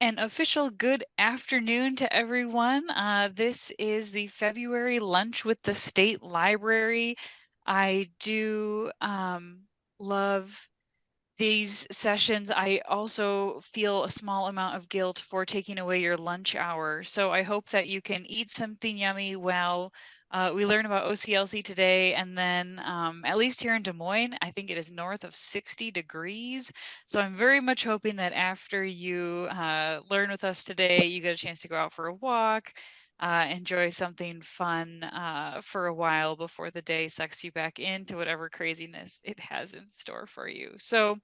An official good afternoon to everyone. This is the February lunch with the State Library. I do love these sessions. I also feel a small amount of guilt for taking away your lunch hour. So I hope that you can eat something yummy while we learn about OCLC today. And then at least here in Des Moines, I think it is north of 60 degrees. So I'm very much hoping that after you learn with us today, you get a chance to go out for a walk, enjoy something fun for a while before the day sucks you back into whatever craziness it has in store for you. So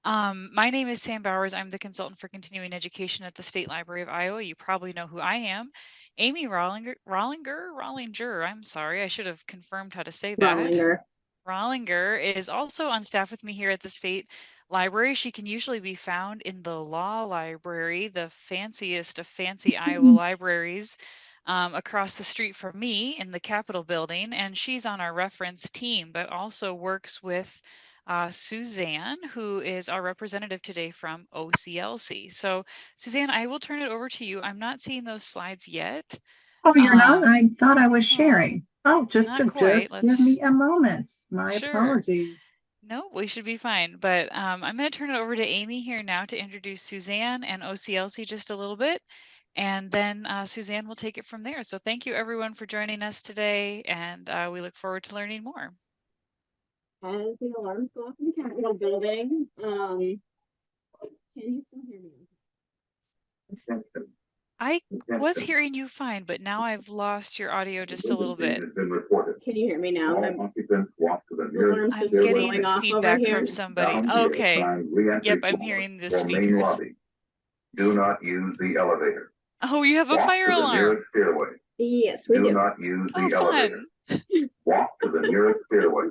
my name is Sam Bowers. I'm the consultant for continuing education at the State Library of Iowa. You probably know who I am. Amy Rollinger, I'm sorry, I should have confirmed how to say that. Rollinger is also on staff with me here at the State Library. She can usually be found in the Law Library, the fanciest of fancy Iowa libraries, across the street from me in the Capitol building. And she's on our reference team, but also works with Suzanne, who is our representative today from OCLC. So Suzanne, I will turn it over to you. I'm not seeing those slides yet. Oh, you're not? I thought I was no, sharing. Oh, just not quite. give me a moment. My Sure. apologies. No, we should be fine. But I'm going to turn it over to Amy here now to introduce Suzanne and OCLC just a little bit. And then Suzanne will take it from there. So thank you everyone for joining us today. And we look forward to learning more. As the alarms go off in the Capitol building, can you still hear me? I was hearing you fine, but now I've lost your audio just a little bit. Can you hear me now? I'm getting feedback from somebody. Okay. Yep, I'm hearing the speakers. Do not use the elevator. Oh, you have a fire alarm. Yes, we do. Do not use the elevator. Walk to the nearest stairway.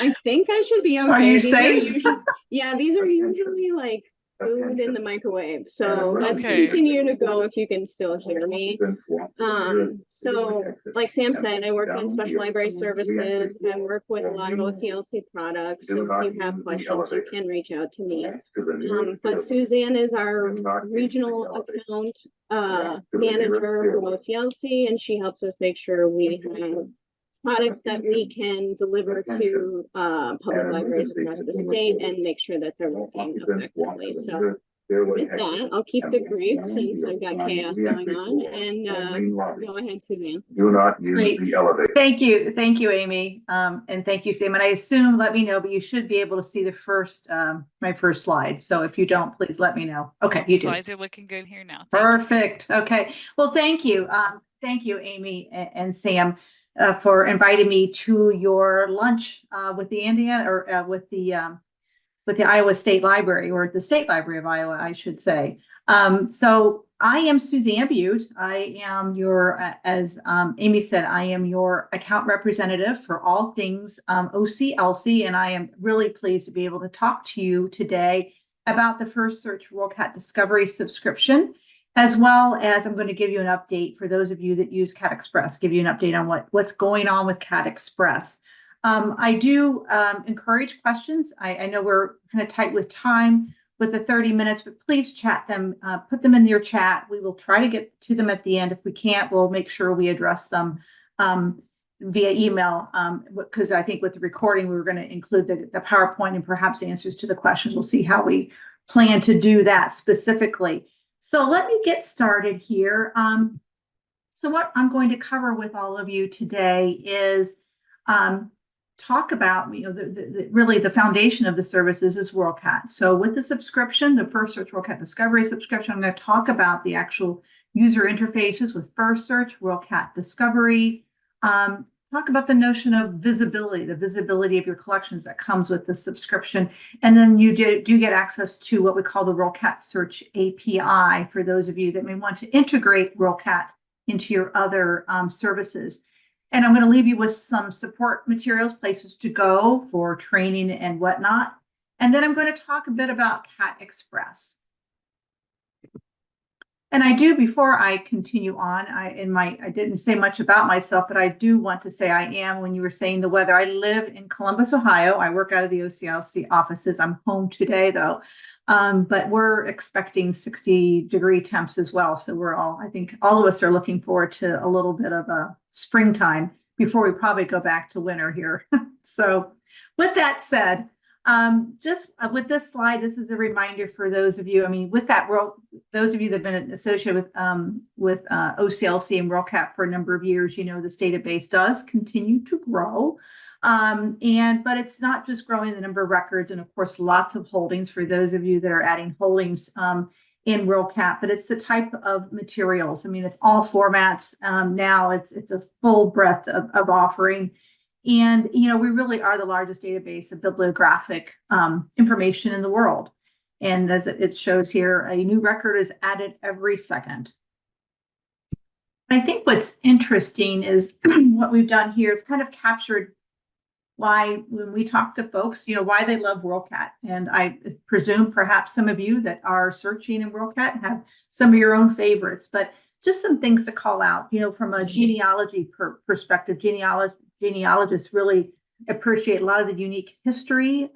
I think I should be okay. Are you safe? Yeah, these are usually like food in the microwave. So let's continue to go if you can still hear me. So like Sam said, I work in special library services and work with a lot of OCLC products. So if you have questions, you can reach out to me. But Suzanne is our regional account manager from OCLC, and she helps us make sure we have products that we can deliver to public libraries across the state and make sure that they're working effectively. So with that, I'll keep it brief since I've got chaos going on. And go ahead, Suzanne. Do not use the elevator. Thank you, Amy, and thank you, Sam. And I assume, let me know, but you should be able to see the first, my first slide. So if you don't, please let me know. Okay, you do. Slides are looking good here now. Perfect. Okay. Well, thank you, Amy and Sam. For inviting me to your lunch with the with the Iowa State Library, or the State Library of Iowa, I should say. So I am Suzanne Butte. I am your, as Amy said, I am your account representative for all things OCLC, and I am really pleased to be able to talk to you today about the FirstSearch WorldCat Discovery subscription, as well as I'm going to give you an update for those of you that use CatExpress, give you an update on what's going on with CatExpress. I do encourage questions. I know we're kind of tight with time with the 30 minutes, but please chat them, put them in your chat. We will try to get to them at the end. If we can't, we'll make sure we address them via email, because I think with the recording, we were going to include the PowerPoint and perhaps answers to the questions. We'll see how we plan to do that specifically. So let me get started here. So what I'm going to cover with all of you today is talk about, really the foundation of the services is WorldCat. So with the subscription, the FirstSearch WorldCat Discovery subscription, I'm going to talk about the actual user interfaces with FirstSearch, WorldCat Discovery, talk about the notion of visibility, the visibility of your collections that comes with the subscription. And then you do get access to what we call the WorldCat Search API for those of you that may want to integrate WorldCat into your other services. And I'm going to leave you with some support materials, places to go for training and whatnot. And then I'm going to talk a bit about CatExpress. And I do, before I continue on, I didn't say much about myself, but I do want to say I am, when you were saying the weather, I live in Columbus, Ohio. I work out of the OCLC offices. I'm home today, though. But we're expecting 60-degree temps as well. So I think all of us are looking forward to a little bit of a springtime before we probably go back to winter here. So with that said, just with this slide, this is a reminder for those of you, I mean, with that those of you that have been associated with OCLC and WorldCat for a number of years, you know, this database does continue to grow. But it's not just growing the number of records and of course, lots of holdings for those of you that are adding holdings in WorldCat, but it's the type of materials. I mean, it's all formats. Now it's a full breadth of offering. And, you know, we really are the largest database of bibliographic information in the world. And as it shows here, a new record is added every second. I think what's interesting is what we've done here is kind of captured why, when we talk to folks, you know, why they love WorldCat. And I presume perhaps some of you that are searching in WorldCat have some of your own favorites, but just some things to call out, you know, from a genealogy perspective. Genealogists really appreciate a lot of the unique history,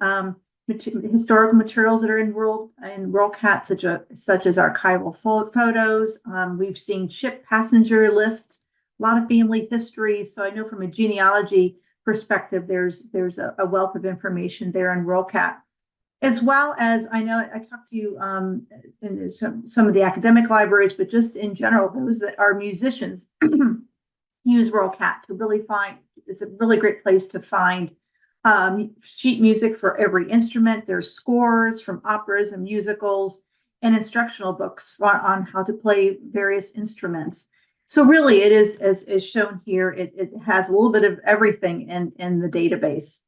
historical materials that are in WorldCat, such as archival photos. We've seen ship passenger lists, a lot of family history. So I know from a genealogy perspective, there's a wealth of information there in WorldCat, as well as I know I talked to you in some of the academic libraries, but just in general, those that are musicians use WorldCat to really find. It's a really great place to find sheet music for every instrument. There's scores from operas and musicals and instructional books on how to play various instruments. So really it is, as shown here, it has a little bit of everything in the database.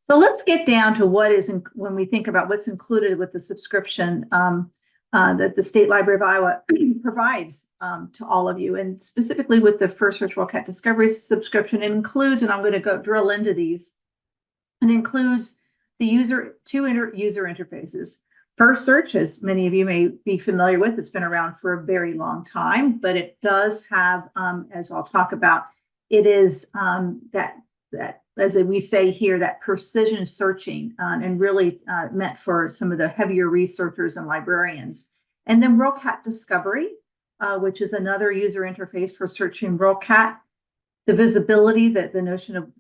So let's get down to what is, when we think about what's included with the subscription that the State Library of Iowa provides to all of you, and specifically with the FirstSearch WorldCat Discovery subscription. It includes, and I'm going to go drill into these, it includes the two user interfaces. FirstSearch, as many of you may be familiar with, it's been around for a very long time, but it does have, as I'll talk about, it is that as we say here, that precision searching and really meant for some of the heavier researchers and librarians. And then WorldCat Discovery, which is another user interface for searching WorldCat. The visibility, that the notion of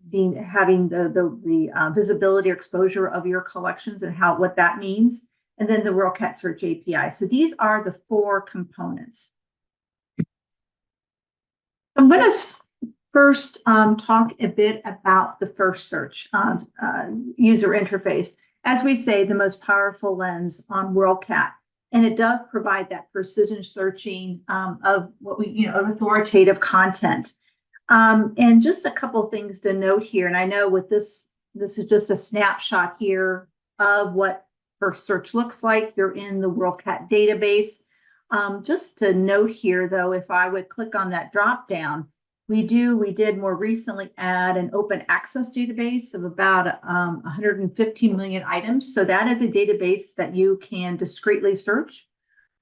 having the visibility or exposure of your collections and what that means. And then the WorldCat Search API. So these are the four components. I'm going to first talk a bit about the FirstSearch user interface. As we say, the most powerful lens on WorldCat. And it does provide that precision searching of what of authoritative content. And just a couple of things to note here. And I know with this is just a snapshot here of what FirstSearch looks like. You're in the WorldCat database. Just to note here, though, if I would click on that drop down, we did more recently add an open access database of about 115 million items. So that is a database that you can discreetly search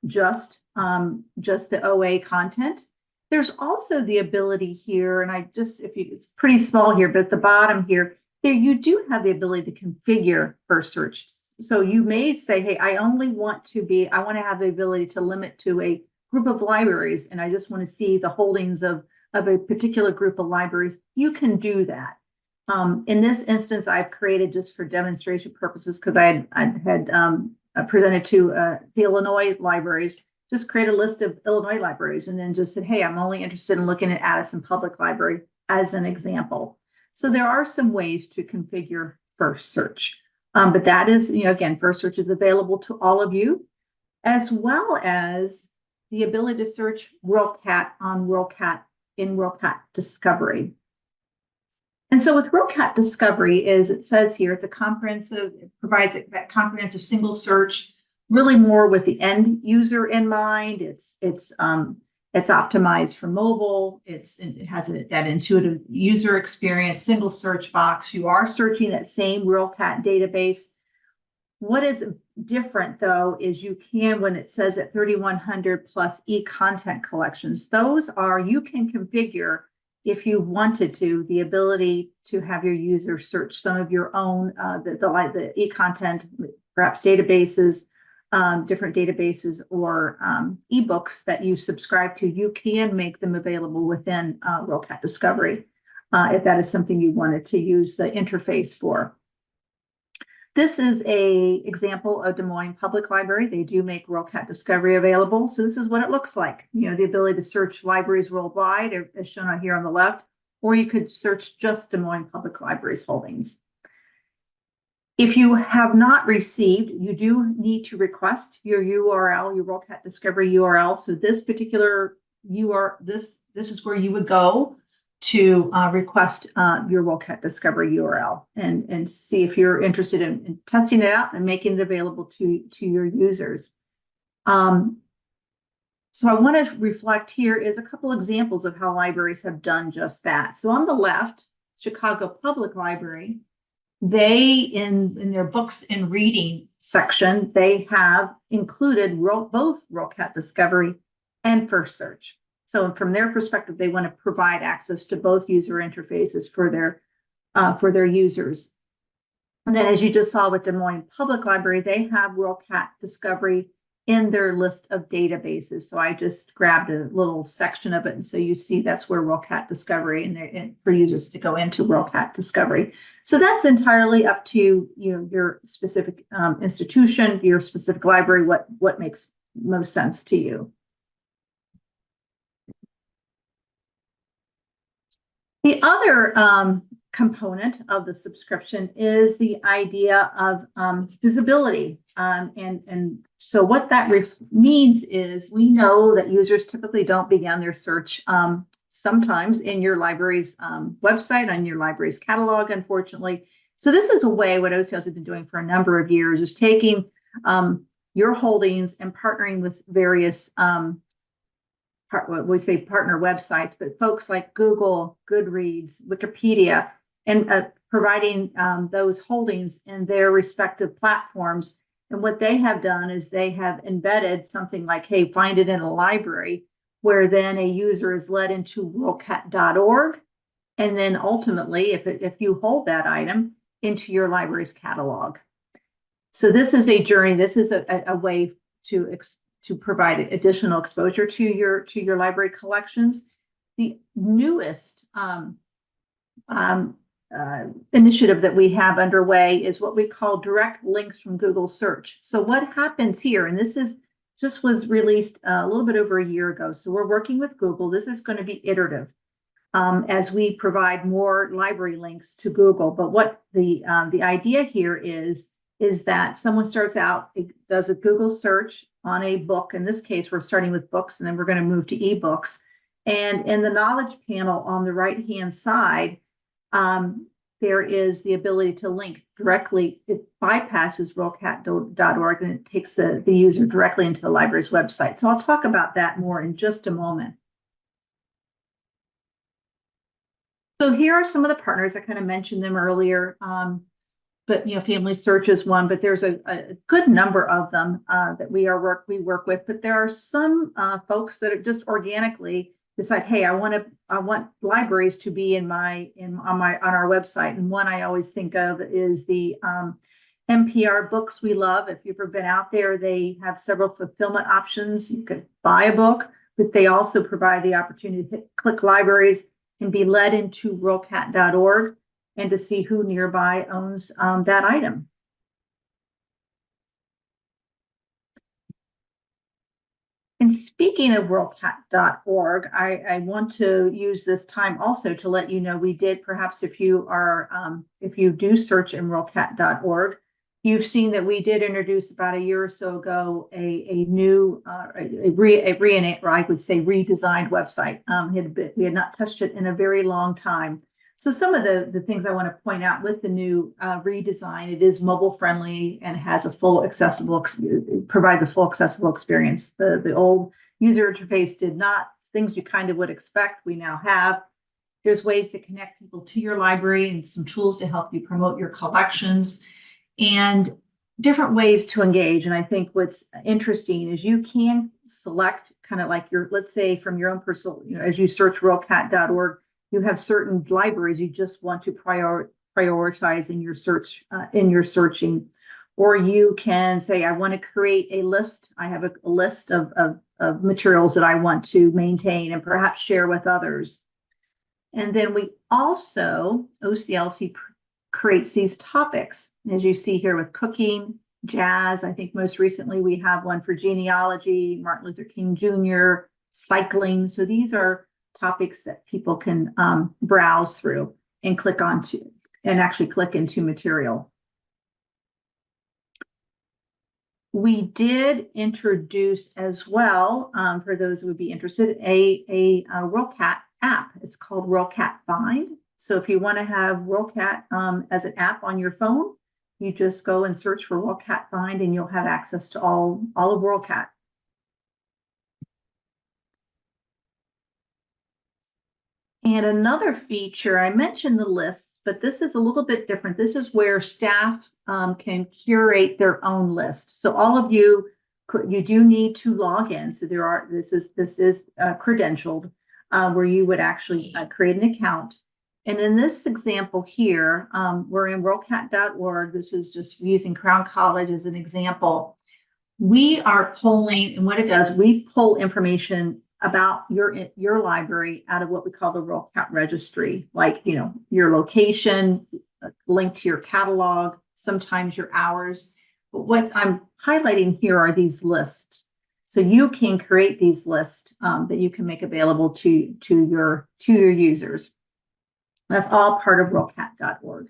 just the OA content. There's also the ability here, and it's pretty small here, but at the bottom here, you do have the ability to configure FirstSearch. So you may say, hey, I want to have the ability to limit to a group of libraries, and I just want to see the holdings of a particular group of libraries. You can do that. In this instance, I've created, just for demonstration purposes, because I had presented to the Illinois libraries, just create a list of Illinois libraries and then just said, hey, I'm only interested in looking at Addison Public Library as an example. So there are some ways to configure FirstSearch. But that is, again, FirstSearch is available to all of you, as well as the ability to search WorldCat on WorldCat in WorldCat Discovery. And so with WorldCat Discovery, it says here, it provides that comprehensive single search, really more with the end user in mind. It's optimized for mobile. It has that intuitive user experience, single search box. You are searching that same WorldCat database. What is different, though, is you can, when it says at 3,100 plus e-content collections, you can configure if you wanted to, the ability to have your users search some of your own, the e-content, perhaps databases, different databases or ebooks that you subscribe to, you can make them available within WorldCat Discovery if that is something you wanted to use the interface for. This is an example of Des Moines Public Library. They do make WorldCat Discovery available. So this is what it looks like. You know, the ability to search libraries worldwide, as shown on here on the left, or you could search just Des Moines Public Library's holdings. If you have not received, you do need to request your URL, your WorldCat Discovery URL. So this particular URL, this is where you would go to request your WorldCat Discovery URL and see if you're interested in testing it out and making it available to your users. So I want to reflect here is a couple examples of how libraries have done just that. So on the left, Chicago Public Library, they, in their books and reading section, they have included both WorldCat Discovery and FirstSearch. So from their perspective, they want to provide access to both user interfaces for their users. And then, as you just saw with Des Moines Public Library, they have WorldCat Discovery in their list of databases. So I just grabbed a little section of it, and so you see that's where WorldCat Discovery and for users to go into WorldCat Discovery. So that's entirely up to your specific institution, your specific library, what makes most sense to you. The other component of the subscription is the idea of visibility. And so what that means is we know that users typically don't begin their search sometimes in your library's website, on your library's catalog, unfortunately. So this is a way what OCLC has been doing for a number of years is taking your holdings and partnering with various we say partner websites, but folks like Google, Goodreads, Wikipedia, and providing those holdings in their respective platforms. And what they have done is they have embedded something like, hey, find it in a library, where then a user is led into WorldCat.org. And then ultimately, if you hold that item, into your library's catalog. So this is a journey. This is a way to provide additional exposure to your library collections. The newest initiative that we have underway is what we call direct links from Google Search. So what happens here, and this was released a little bit over a year ago. So we're working with Google. This is going to be iterative as we provide more library links to Google. But what the idea here is that someone starts out, does a Google search on a book. In this case, we're starting with books, and then we're going to move to ebooks. And in the knowledge panel on the right-hand side, there is the ability to link directly. It bypasses WorldCat.org, and it takes the user directly into the library's website. So I'll talk about that more in just a moment. So here are some of the partners. I kind of mentioned them earlier. But Family Search is one, but there's a good number of them that we work with. But there are some folks that are just organically decide, hey, I want libraries to be on our website. And one I always think of is the NPR Books We Love. If you've ever been out there, they have several fulfillment options. You could buy a book, but they also provide the opportunity to click libraries and be led into WorldCat.org. And to see who nearby owns that item. And speaking of WorldCat.org, I want to use this time also to let you know we did, perhaps if you do search in WorldCat.org, you've seen that we did introduce about a year or so ago a new, I would say redesigned website. We had not touched it in a very long time. So some of the things I want to point out with the new redesign, it is mobile friendly and has provides a full accessible experience. The old user interface did not. Things you kind of would expect, we now have. There's ways to connect people to your library and some tools to help you promote your collections and different ways to engage. And I think what's interesting is you can select kind of like let's say from your own personal, as you search WorldCat.org, you have certain libraries you just want to prioritize in your search, in your searching. Or you can say, I want to create a list. I have a list of materials that I want to maintain and perhaps share with others. And then we also, OCLC creates these topics, as you see here with cooking, jazz. I think most recently we have one for genealogy, Martin Luther King Jr., cycling. So these are topics that people can browse through and click onto and actually click into material. We did introduce as well, for those who would be interested, a WorldCat app. It's called WorldCat Find. So if you want to have WorldCat as an app on your phone, you just go and search for WorldCat Find and you'll have access to all of WorldCat. And another feature, I mentioned the lists, but this is a little bit different. This is where staff can curate their own list. So all of you, you do need to log in. So this is credentialed, where you would actually create an account. And in this example here, we're in WorldCat.org. This is just using Crown College as an example. We are pulling, and what it does, we pull information about your library out of what we call the WorldCat registry, like, you know, your location, link to your catalog, sometimes your hours. But what I'm highlighting here are these lists. So you can create these lists that you can make available to your users. That's all part of WorldCat.org.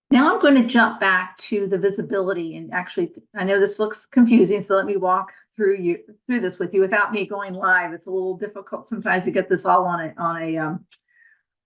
Now I'm going to jump back to the visibility, and actually, I know this looks confusing, so let me walk through this with you without me going live. It's a little difficult sometimes to get this all on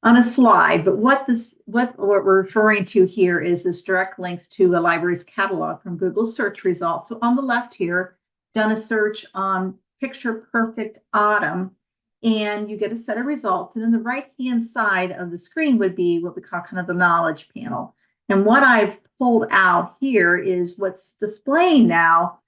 a slide. But what we're referring to here is this direct links to a library's catalog from Google search results. So on the left here, done a search on Picture Perfect Autumn, and you get a set of results. And then the right-hand side of the screen would be what we call kind of the knowledge panel. And what I've pulled out here is what's displaying now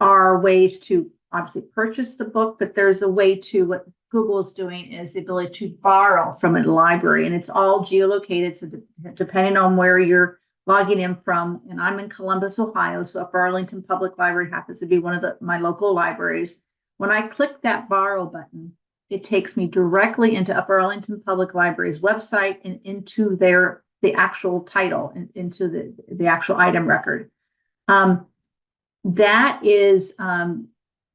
are ways to obviously purchase the book, but there's a way to, what Google is doing is the ability to borrow from a library, and it's all geolocated. So depending on where you're logging in from, and I'm in Columbus, Ohio, so Upper Arlington Public Library happens to be one of my local libraries. When I click that borrow button, it takes me directly into Upper Arlington Public Library's website and into the actual title and into the actual item record. That is,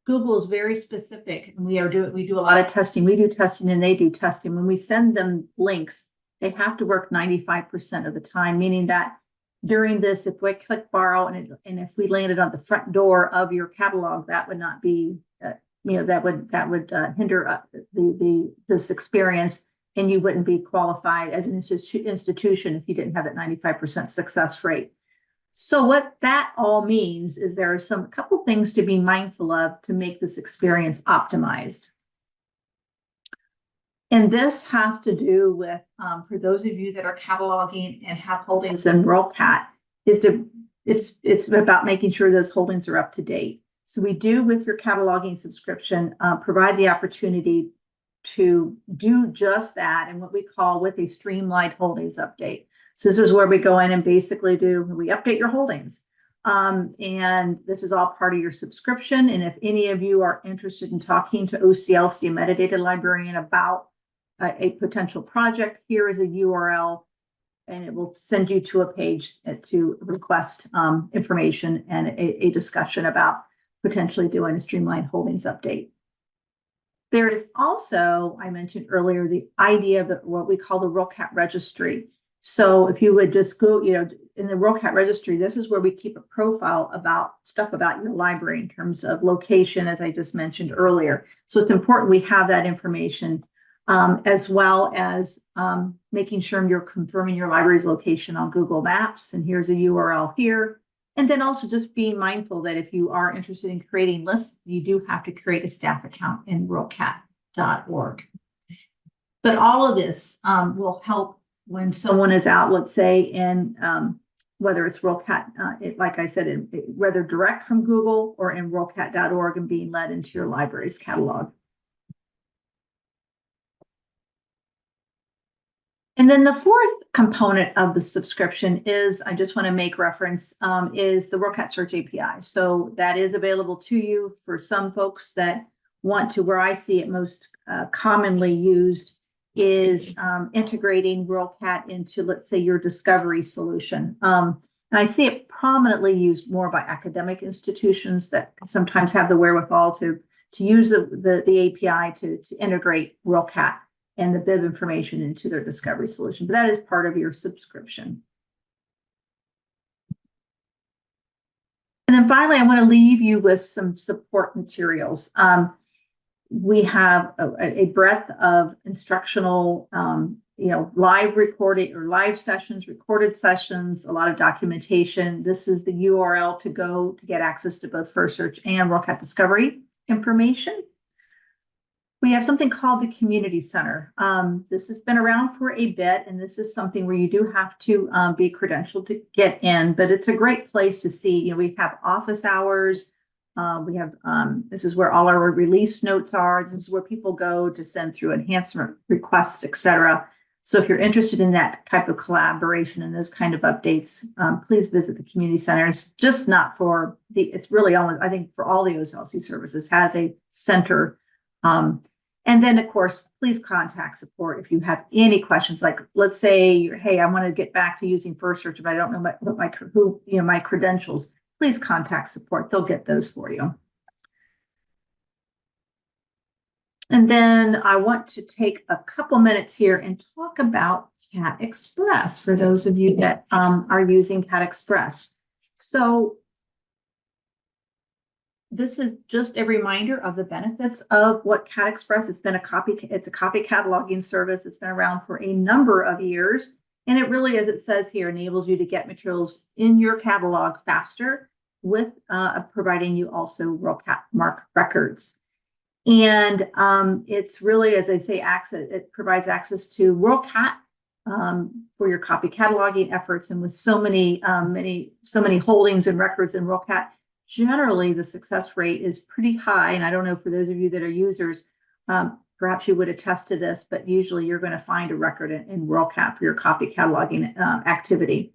Google is very specific, and we do a lot of testing. We do testing and they do testing. When we send them links, they have to work 95% of the time, meaning that during this, if we click borrow and if we landed on the front door of your catalog, that would not be, that would hinder this experience. And you wouldn't be qualified as an institution if you didn't have that 95% success rate. So what that all means is there are a couple things to be mindful of to make this experience optimized. And this has to do with, for those of you that are cataloging and have holdings in WorldCat, it's about making sure those holdings are up to date. So we do, with your cataloging subscription, provide the opportunity to do just that, and what we call with a streamlined holdings update. So this is where we go in and basically we update your holdings. And this is all part of your subscription. And if any of you are interested in talking to OCLC, a metadata librarian, about a potential project, here is a URL, and it will send you to a page to request information and a discussion about potentially doing a streamlined holdings update. There is also, I mentioned earlier, the idea of what we call the WorldCat registry. So if you would just go, in the WorldCat registry, this is where we keep a profile about stuff about your library in terms of location, as I just mentioned earlier. So it's important we have that information, as well as making sure you're confirming your library's location on Google Maps. And here's a URL here. And then also just being mindful that if you are interested in creating lists, you do have to create a staff account in WorldCat.org. But all of this will help when someone is out, let's say, in whether it's WorldCat, like I said, whether direct from Google or in WorldCat.org and being led into your library's catalog. And then the fourth component of the subscription is, I just want to make reference, is the WorldCat Search API. So that is available to you for some folks that want to, where I see it most commonly used is integrating WorldCat into, let's say, your discovery solution. And I see it prominently used more by academic institutions that sometimes have the wherewithal to use the API to integrate WorldCat and the bib information into their discovery solution. But that is part of your subscription. And then finally, I want to leave you with some support materials. We have a breadth of instructional, live recording or live sessions, recorded sessions, a lot of documentation. This is the URL to go to get access to both FirstSearch and WorldCat Discovery information. We have something called the Community Center. This has been around for a bit, and this is something where you do have to be credentialed to get in, but it's a great place to see. We have office hours. We have, this is where all our release notes are. This is where people go to send through enhancement requests, etc. So if you're interested in that type of collaboration and those kind of updates, please visit the Community Center. It's just not for it's really only, I think, for all the OCLC services has a center. And then, of course, please contact support if you have any questions. Like, let's say, hey, I want to get back to using FirstSearch, but I don't know my credentials. Please contact support. They'll get those for you. And then I want to take a couple minutes here and talk about CatExpress for those of you that are using CatExpress. So this is just a reminder of the benefits of what CatExpress. It's a copy cataloging service. It's been around for a number of years. And it really, as it says here, enables you to get materials in your catalog faster with providing you also WorldCat mark records. And it's really, as I say, it provides access to WorldCat for your copy cataloging efforts. And with so many holdings and records in WorldCat, generally the success rate is pretty high. And I don't know, for those of you that are users, perhaps you would attest to this, but usually you're going to find a record in WorldCat for your copy cataloging activity.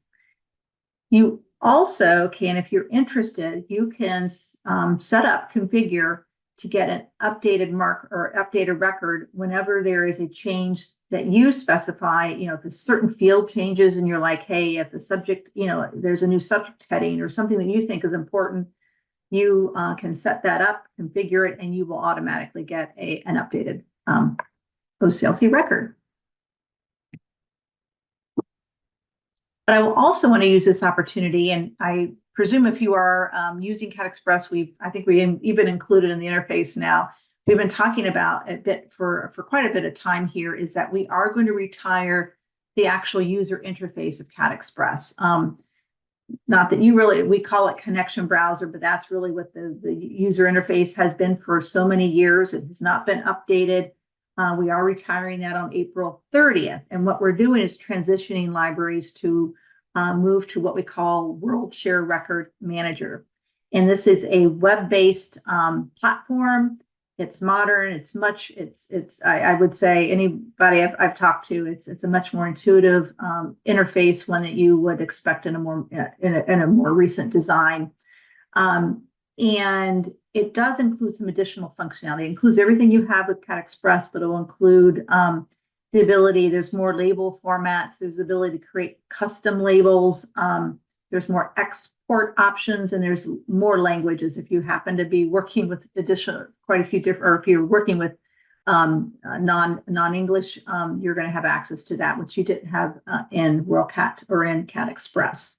You also can, if you're interested, you can configure to get an updated mark or updated record whenever there is a change that you specify. If a certain field changes and you're like, hey, if the subject, there's a new subject heading or something that you think is important, you can set that up, configure it, and you will automatically get an updated OCLC record. But I will also want to use this opportunity, and I presume if you are using CatExpress, I think we even included in the interface now, we've been talking about a bit for quite a bit of time here, is that we are going to retire the actual user interface of CatExpress. Not that we call it connection browser, but that's really what the user interface has been for so many years. It has not been updated. We are retiring that on April 30th. And what we're doing is transitioning libraries to move to what we call World Share Record Manager. And this is a web-based platform. It's modern. I would say anybody I've talked to, it's a much more intuitive interface, one that you would expect in a more recent design. And it does include some additional functionality. It includes everything you have with CatExpress, but it will include the ability, there's more label formats, there's the ability to create custom labels, there's more export options, and there's more languages. If you happen to be working with quite a few different, or if you're working with non-English, you're going to have access to that, which you didn't have in WorldCat or in CatExpress.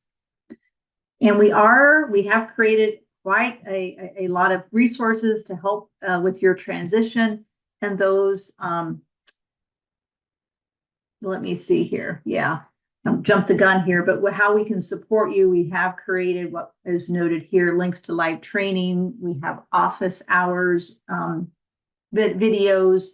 And we have created quite a lot of resources to help with your transition. And those, let me see here. Yeah, jumped the gun here, but how we can support you, we have created what is noted here, links to live training. We have office hours, videos.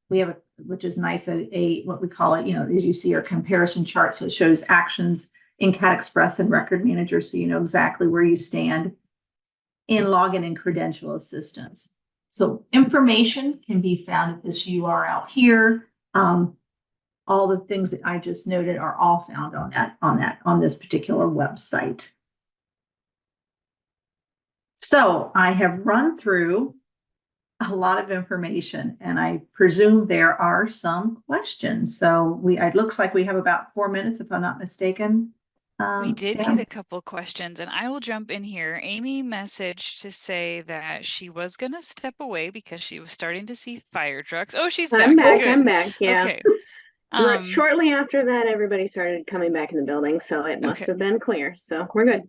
We have, which is nice, what we call it, as you see, our comparison chart. So it shows actions in CatExpress and Record Manager, so you know exactly where you stand. And login and credential assistance. So information can be found at this URL here. all the things that I just noted are all found on this particular website. So I have run through a lot of information, and I presume there are some questions. So it looks like we have about 4 minutes, if I'm not mistaken. We did Sam? get a couple questions, and I will jump in here. Amy messaged to say that she was going to step away because she was starting to see fire trucks. Oh, she's back. I'm back. Good. I'm back. Yeah. Okay. Shortly after that, everybody started coming back in the building, so it must have been clear. So we're good.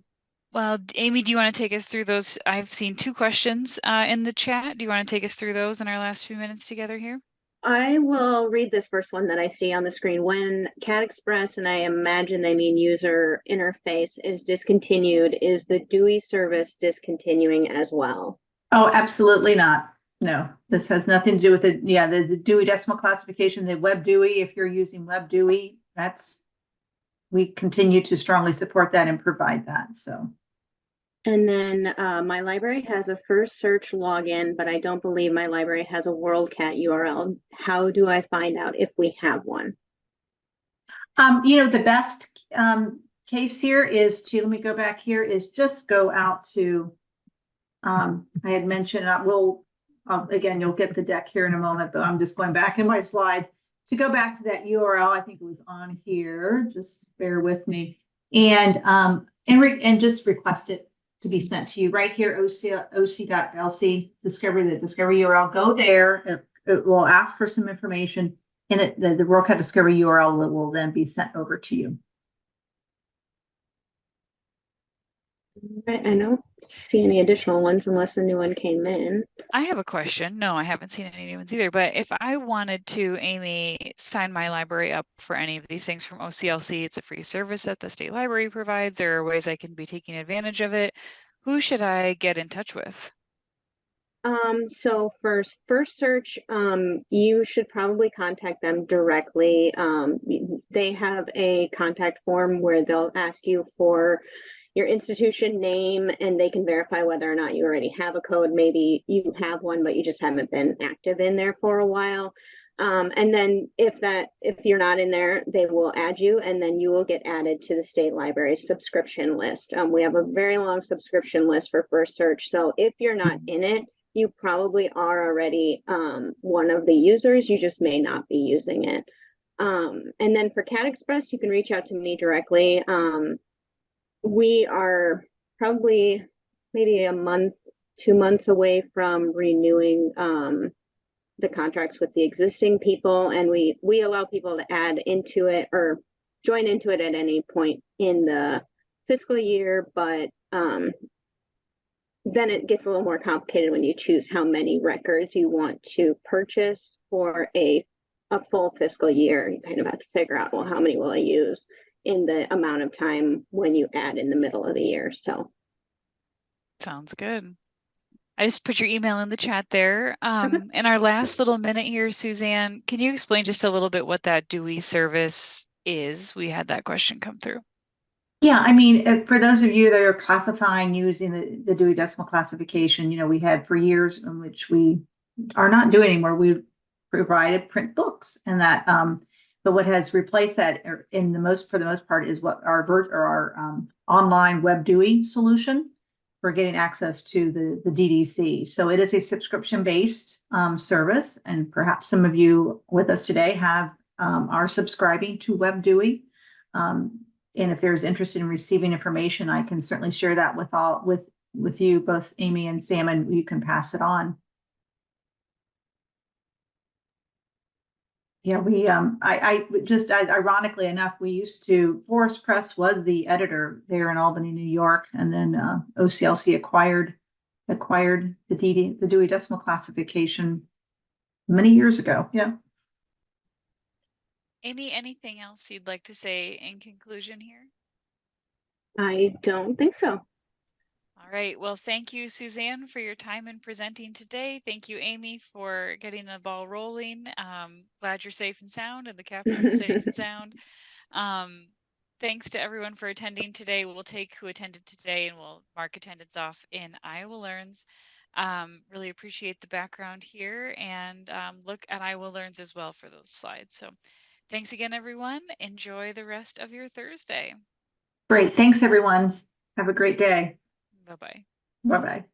Well, Amy, do you want to take us through those? I've seen 2 questions in the chat. Do you want to take us through those in our last few minutes together here? I will read this first one that I see on the screen. When CatExpress, and I imagine they mean user interface, is discontinued, is the DOI service discontinuing as well? Oh, absolutely not. No, this has nothing to do with it. Yeah, the DOI decimal classification, the web DOI, if you're using web DOI, we continue to strongly support that and provide that. So. And then my library has a FirstSearch login, but I don't believe my library has a WorldCat URL. How do I find out if we have one? The best case here is let me go back here, is just go out to, I had mentioned, again, you'll get the deck here in a moment, but I'm just going back in my slides to go back to that URL. I think it was on here. Just bear with me, and just request it to be sent to you right here. OC.LC Discovery, the Discovery URL. Go there. It will ask for some information, and the WorldCat Discovery URL will then be sent over to you. I don't see any additional ones unless a new one came in. I have a question. No, I haven't seen any new ones either. But if I wanted to, Amy, sign my library up for any of these things from OCLC, it's a free service that the state library provides. There are ways I can be taking advantage of it. Who should I get in touch with? So for FirstSearch, you should probably contact them directly. They have a contact form where they'll ask you for your institution name, and they can verify whether or not you already have a code. Maybe you have one, but you just haven't been active in there for a while. And then if you're not in there, they will add you, and then you will get added to the state library subscription list. We have a very long subscription list for FirstSearch. So if you're not in it, you probably are already one of the users. You just may not be using it. And then for CatExpress, you can reach out to me directly. We are probably maybe a month, 2 months away from renewing the contracts with the existing people, and we allow people to add into it or join into it at any point in the fiscal year, but then it gets a little more complicated when you choose how many records you want to purchase for a full fiscal year. You kind of have to figure out, well, how many will I use in the amount of time when you add in the middle of the year. So sounds good. I just put your email in the chat there. In our last little minute here, Suzanne, can you explain just a little bit what that DOI service is? We had that question come through. Yeah, I mean, for those of you that are classifying using the DOI decimal classification, we had for years, in which we are not doing anymore. We provided print books, and that, but what has replaced that for the most part is what our online web DOI solution for getting access to the DDC. So it is a subscription-based service, and perhaps some of you with us today are subscribing to web DOI. And if there's interest in receiving information, I can certainly share that with you, both Amy and Sam, and you can pass it on. Yeah, I just, ironically enough, Forest Press was the editor there in Albany, New York, and then OCLC acquired the DOI decimal classification many years ago. Yeah. Amy, anything else you'd like to say in conclusion here? I don't think so. All right. Well, thank you, Suzanne, for your time in presenting today. Thank you, Amy, for getting the ball rolling. Glad you're safe and sound, and the Capitol is safe and sound. Thanks to everyone for attending today. We'll take who attended today, and we'll mark attendance off in Iowa Learns. Really appreciate the background here, and look at Iowa Learns as well for those slides. So Thanks again, everyone. Enjoy the rest of your Thursday. Great. Thanks, everyone. Have a great day. Bye-bye. Bye-bye.